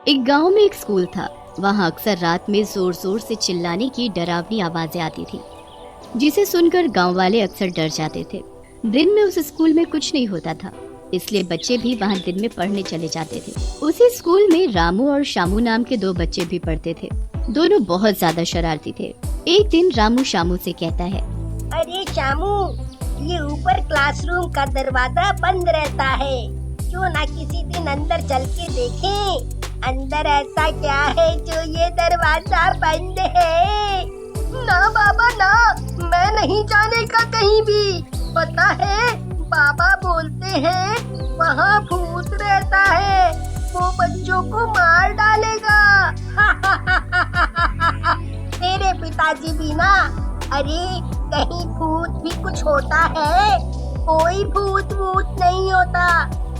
एक गांव में एक स्कूल था। वहां अक्सर रात में जोर जोर से चिल्लाने की डरावनी आवाजें आती थी, जिसे सुनकर गांव वाले अक्सर डर जाते थे। दिन में उस स्कूल में कुछ नहीं होता था, इसलिए बच्चे भी वहां दिन में पढ़ने चले जाते थे। उसी स्कूल में रामू और शामू नाम के दो बच्चे भी पढ़ते थे। दोनों बहुत ज्यादा शरारती थे। एक दिन रामू शामू से कहता है, अरे शामू, ये ऊपर क्लासरूम का दरवाजा बंद रहता है, क्यों ना किसी दिन अंदर चल के देखें, अंदर ऐसा क्या है जो ये दरवाजा बंद है। ना बाबा ना, मैं नहीं जाने का कहीं भी। पता है बाबा बोलते हैं वहाँ भूत रहता है, वो बच्चों को मार डालेगा। तेरे पिताजी भी ना, अरे कहीं भूत भी कुछ होता है? कोई भूत वूत नहीं होता।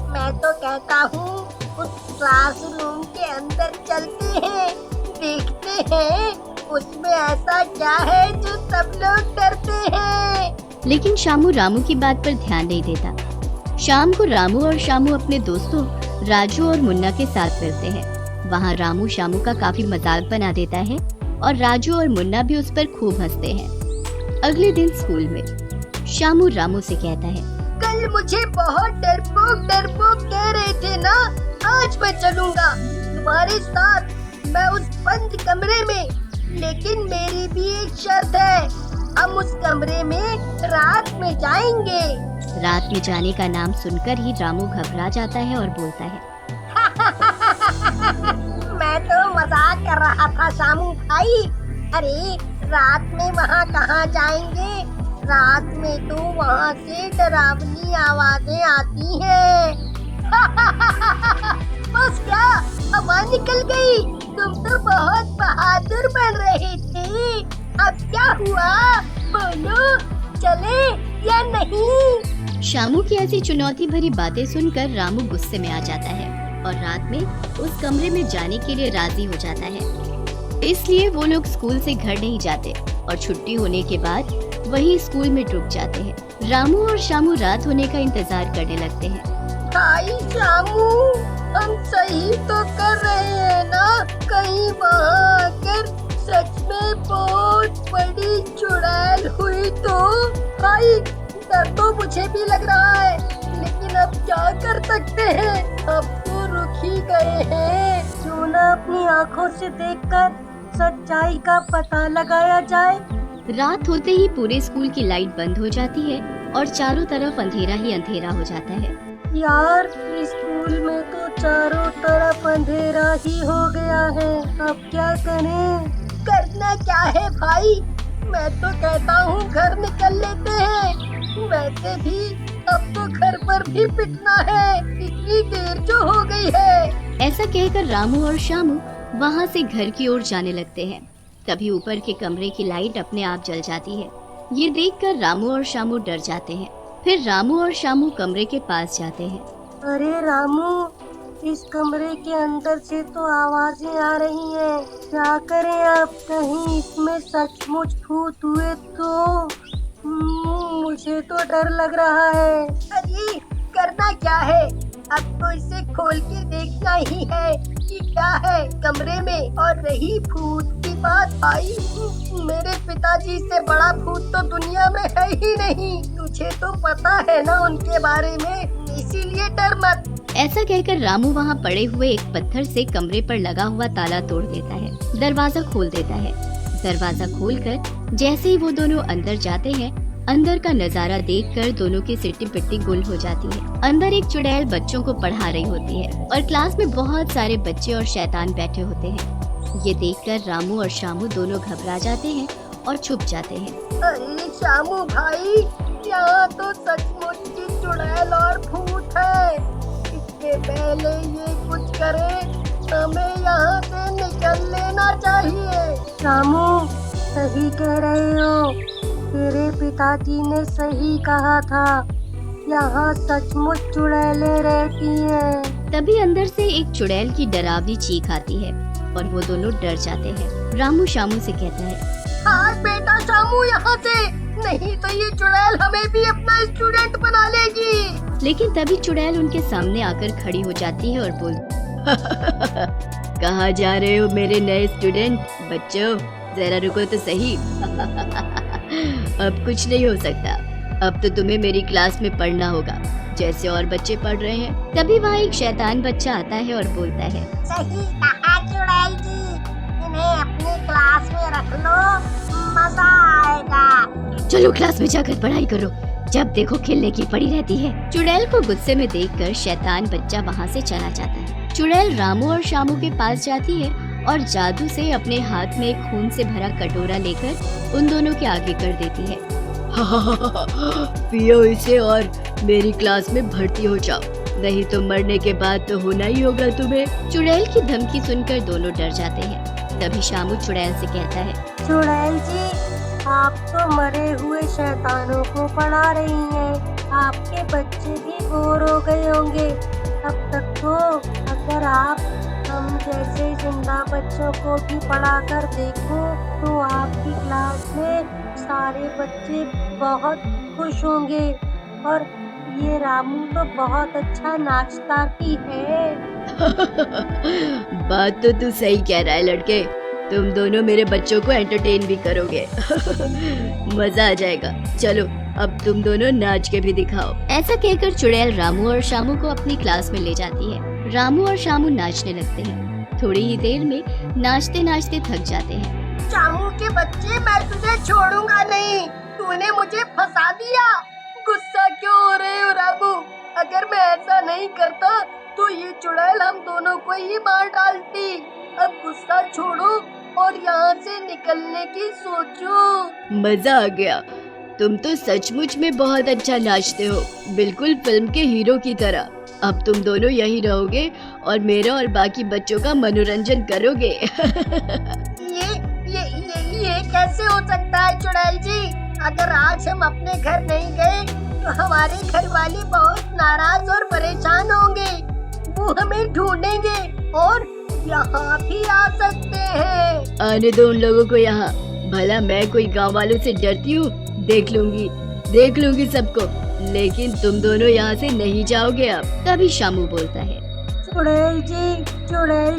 मैं तो कहता हूँ उस क्लासरूम के अंदर चलते हैं, देखते हैं उसमें ऐसा क्या है जो सब लोग डरते हैं। लेकिन शामू रामू की बात पर ध्यान नहीं देता। शाम को रामू और शामू अपने दोस्तों राजू और मुन्ना के साथ मिलते हैं। वहाँ रामू शामू का काफी मजाक बना देता है और राजू और मुन्ना भी उस पर खूब हंसते हैं। अगले दिन स्कूल में शामू रामू से कहता है, कल मुझे बहुत डरपोक कह रहे थे ना, आज मैं चलूंगा तुम्हारे साथ, मैं उस बंद कमरे में। लेकिन मेरी भी एक शर्त है, हम उस कमरे में रात में जाएंगे। रात में जाने का नाम सुनकर ही रामू घबरा जाता है और बोलता है, मैं तो मजाक कर रहा था शामू भाई। अरे रात में वहाँ कहाँ जाएंगे, रात में तो वहाँ से डरावनी आवाजें आती हैं। बस क्या हवा निकल गई, तुम तो बहुत बहादुर बन रहे थे। अब क्या हुआ, बोलो चले या नहीं? शामू की ऐसी चुनौती भरी बातें सुनकर रामू गुस्से में आ जाता है और रात में उस कमरे में जाने के लिए राजी हो जाता है। इसलिए वो लोग स्कूल से घर नहीं जाते और छुट्टी होने के बाद वही स्कूल में रुक जाते हैं। रामू और शामू रात होने का इंतजार करने लगते हैं। भाई शामू, हम सही तो कर रहे हैं ना? कहीं वहाँ आकर सच में बहुत बड़ी चुड़ैल हुई तो? भाई डर तो मुझे भी लग रहा है, लेकिन अब क्या कर सकते हैं, अब तो रुक ही गए हैं। क्यों ना अपनी आँखों से देखकर सच्चाई का पता लगाया जाए। रात होते ही पूरे स्कूल की लाइट बंद हो जाती है और चारों तरफ अंधेरा ही अंधेरा हो जाता है। यार इस स्कूल में तो चारों तरफ अंधेरा ही हो गया है, अब क्या करें? करना क्या है भाई, मैं तो कहता हूँ घर निकल लेते हैं। वैसे भी अब तो घर पर भी पिटना है, इतनी देर जो हो गई है। ऐसा कहकर रामू और शामू वहाँ से घर की ओर जाने लगते हैं। तभी ऊपर के कमरे की लाइट अपने आप जल जाती है। ये देखकर रामू और शामू डर जाते हैं। फिर रामू और शामू कमरे के पास जाते हैं। अरे रामू, इस कमरे के अंदर से तो आवाजें आ रही हैं, क्या करें अब? कहीं इसमें सचमुच भूत हुए तो? मुझे तो डर लग रहा है। अरे करना क्या है, अब तो इसे खोल के देखना ही है कि क्या है कमरे में। और रही भूत की बात भाई, मेरे पिताजी से बड़ा भूत तो दुनिया में है ही नहीं। तुझे तो पता है ना उनके बारे में, इसीलिए डर मत। ऐसा कहकर रामू वहाँ पड़े हुए एक पत्थर से कमरे पर लगा हुआ ताला तोड़ देता है, दरवाजा खोल देता है। दरवाजा खोलकर जैसे ही वो दोनों अंदर जाते हैं, अंदर का नजारा देखकर दोनों की सिट्टी पिट्टी गुल हो जाती है। अंदर एक चुड़ैल बच्चों को पढ़ा रही होती है और क्लास में बहुत सारे बच्चे और शैतान बैठे होते हैं। ये देखकर रामू और शामू दोनों घबरा जाते हैं और छुप जाते हैं। अरे शामू भाई, यहाँ तो सचमुच की चुड़ैल और भूत है। इससे पहले ये कुछ करे, हमें यहाँ से निकल लेना चाहिए। शामू सही कह रहे हो, तेरे पिताजी ने सही कहा था, यहाँ सचमुच चुड़ैलें रहती हैं। तभी अंदर से एक चुड़ैल की डरावनी चीख आती है और वो दोनों डर जाते हैं। रामू शामू से कहता है, हाँ बेटा शामू, यहाँ से, नहीं तो ये चुड़ैल हमें भी अपना स्टूडेंट बना लेगी। लेकिन तभी चुड़ैल उनके सामने आकर खड़ी हो जाती है और बोल कहाँ जा रहे हो मेरे नए स्टूडेंट? बच्चों जरा रुको तो सही। अब कुछ नहीं हो सकता, अब तो तुम्हें मेरी क्लास में पढ़ना होगा जैसे और बच्चे पढ़ रहे हैं। तभी वहाँ एक शैतान बच्चा आता है और बोलता है, सही कहा चुड़ैल जी, इन्हें अपनी क्लास में रख लो, मजा आएगा। चलो क्लास में जाकर पढ़ाई करो, जब देखो खेलने की पड़ी रहती है। चुड़ैल को गुस्से में देखकर शैतान बच्चा वहाँ से चला जाता है। चुड़ैल रामू और शामू के पास जाती है और जादू से अपने हाथ में एक खून से भरा कटोरा लेकर उन दोनों के आगे कर देती है। पियो इसे और मेरी क्लास में भर्ती हो जाओ, नहीं तो मरने के बाद तो होना ही होगा तुम्हें। चुड़ैल की धमकी सुनकर दोनों डर जाते हैं। तभी शामू चुड़ैल से कहता है, चुड़ैल जी, आप तो मरे हुए शैतानों को पढ़ा रही हैं, आपके बच्चे भी बोर हो गए होंगे। अब तक तो अगर आप हम जैसे जिंदा बच्चों को भी पढ़ा कर देखो तो आपकी क्लास में सारे बच्चे बहुत खुश होंगे। और ये रामू तो बहुत अच्छा नाचता भी है। बात तो तू सही कह रहा है लड़के, तुम दोनों मेरे बच्चों को एंटरटेन भी करोगे। मजा आ जाएगा। चलो अब तुम दोनों नाच के भी दिखाओ। ऐसा कहकर चुड़ैल रामू और शामू को अपनी क्लास में ले जाती है। रामू और शामू नाचने लगते हैं। थोड़ी ही देर में नाचते नाचते थक जाते हैं। शामू के बच्चे, मैं तुझे छोड़ूंगा नहीं, तूने मुझे फंसा दिया। गुस्सा क्यों हो रहे हो रामू? अगर मैं ऐसा नहीं करता तो ये चुड़ैल हम दोनों को ही मार डालती। अब गुस्सा छोड़ो और यहाँ से निकलने की सोचो। मजा आ गया, तुम तो सचमुच में बहुत अच्छा नाचते हो, बिल्कुल फिल्म के हीरो की तरह। अब तुम दोनों यहीं रहोगे और मेरा और बाकी बच्चों का मनोरंजन करोगे। ये कैसे हो सकता है चुड़ैल जी? अगर आज हम अपने घर नहीं गए तो हमारे घर वाले बहुत नाराज और परेशान होंगे। वो हमें ढूंढेंगे और यहाँ भी आ सकते हैं। आने दो उन लोगों को यहाँ, भला मैं कोई गांव वालों से डरती हूँ? देख लूंगी सबको, लेकिन तुम दोनों यहाँ से नहीं जाओगे अब। तभी शामू बोलता है, चुड़ैल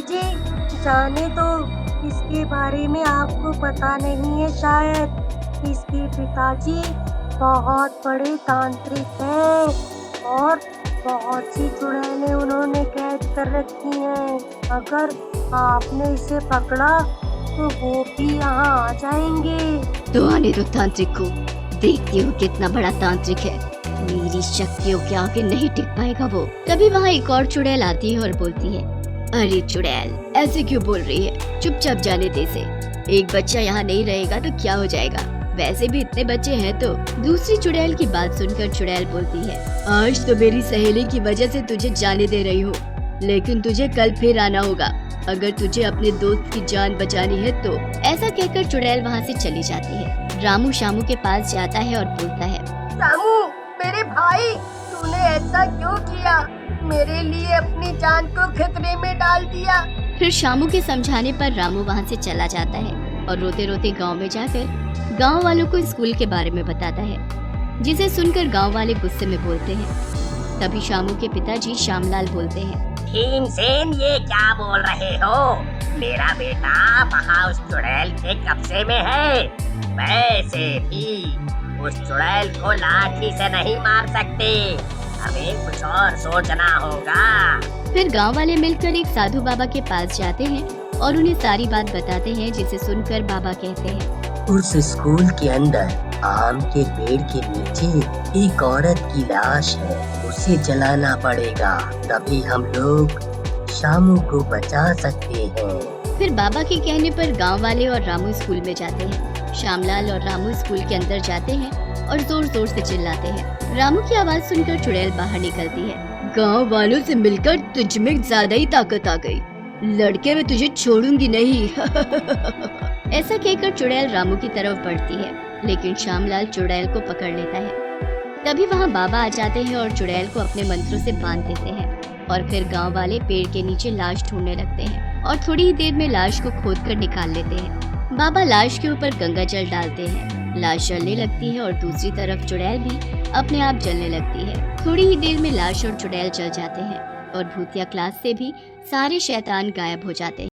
जी, जाने दो, इसके बारे में आपको पता नहीं है शायद। इसके पिताजी बहुत बड़े तांत्रिक हैं और बहुत सी चुड़ैलें उन्होंने कैद कर रखी हैं। अगर आपने इसे पकड़ा तो वो भी यहाँ आ जाएंगे। तो आने दो तांत्रिक को, देखती हूँ कितना बड़ा तांत्रिक है, मेरी शक्तियों के आगे नहीं टिक पाएगा वो। तभी वहाँ एक और चुड़ैल आती है और बोलती है, अरे चुड़ैल ऐसे क्यों बोल रही है, चुपचाप जाने दे से। एक बच्चा यहाँ नहीं रहेगा तो क्या हो जाएगा, वैसे भी इतने बच्चे हैं तो। दूसरी चुड़ैल की बात सुनकर चुड़ैल बोलती है, आज तो मेरी सहेली की वजह से तुझे जाने दे रही हूँ, लेकिन तुझे कल फिर आना होगा अगर तुझे अपने दोस्त की जान बचानी है तो। ऐसा कहकर चुड़ैल वहाँ से चली जाती है। रामू शामू के पास जाता है और बोलता है, रामू मेरे भाई, तूने ऐसा क्यों किया? मेरे लिए अपनी जान को खतरे में डाल दिया। फिर शामू के समझाने पर रामू वहाँ से चला जाता है और रोते रोते गांव में जाकर गांव वालों को स्कूल के बारे में बताता है, जिसे सुनकर गांव वाले गुस्से में बोलते हैं। तभी शामू के पिताजी श्यामलाल बोलते हैं, भीमसेन, ये क्या बोल रहे हो? मेरा बेटा वहाँ उस चुड़ैल के कब्जे में है। वैसे भी उस चुड़ैल को लाठी से नहीं मार सकते, हमें कुछ और सोचना होगा। फिर गांव वाले मिलकर एक साधु बाबा के पास जाते हैं और उन्हें सारी बात बताते हैं, जिसे सुनकर बाबा कहते हैं, उस स्कूल के अंदर आम के पेड़ के नीचे एक औरत की लाश है, उसे जलाना पड़ेगा, तभी हम लोग शामू को बचा सकते हैं। फिर बाबा के कहने पर गांव वाले और रामू स्कूल में जाते हैं। श्यामलाल और रामू स्कूल के अंदर जाते हैं और जोर जोर से चिल्लाते हैं। रामू की आवाज सुनकर चुड़ैल बाहर निकलती है। गांव वालों से मिलकर तुझ में ज्यादा ही ताकत आ गई, लड़के मैं तुझे छोड़ूंगी नहीं। ऐसा कहकर चुड़ैल रामू की तरफ बढ़ती है, लेकिन श्यामलाल चुड़ैल को पकड़ लेता है। तभी वहाँ बाबा आ जाते हैं और चुड़ैल को अपने मंत्रों से बांध देते हैं और फिर गांव वाले पेड़ के नीचे लाश ढूंढने लगते हैं और थोड़ी ही देर में लाश को खोदकर निकाल लेते हैं। बाबा लाश के ऊपर गंगा जल डालते हैं, लाश जलने लगती है और दूसरी तरफ चुड़ैल भी अपने आप जलने लगती है। थोड़ी ही देर में लाश और चुड़ैल जल जाते हैं और भूतिया क्लास से भी सारे शैतान गायब हो जाते हैं।